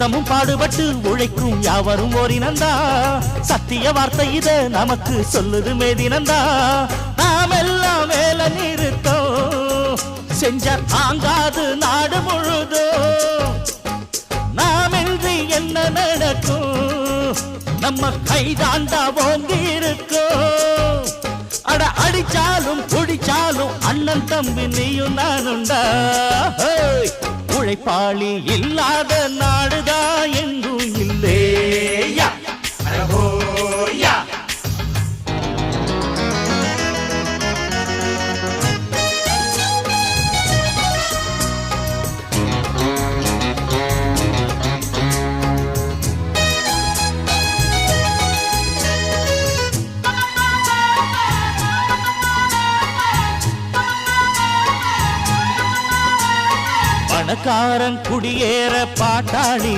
தமும் பாடுபட்டு உழைக்கும் யாவரும் ஓரினந்தா சத்திய வார்த்தை இத நமக்கு சொல்லுது மேதினந்தா நாம் எல்லாம் வேலை நிறுத்தோம் செஞ்ச தாங்காது நாடு முழுதும் நாமின்றி என்ன நடக்கும் நம்ம கைதாண்டா ஓங்கி இருக்கும் அட அடிச்சாலும் குடிச்சாலும் அண்ணன் தம்பி நீயும் நானுண்டா உழைப்பாளி இல்லாத நாடுதான் எங்கும் இல்லையா பணக்காரன் குடியேற பாட்டாளி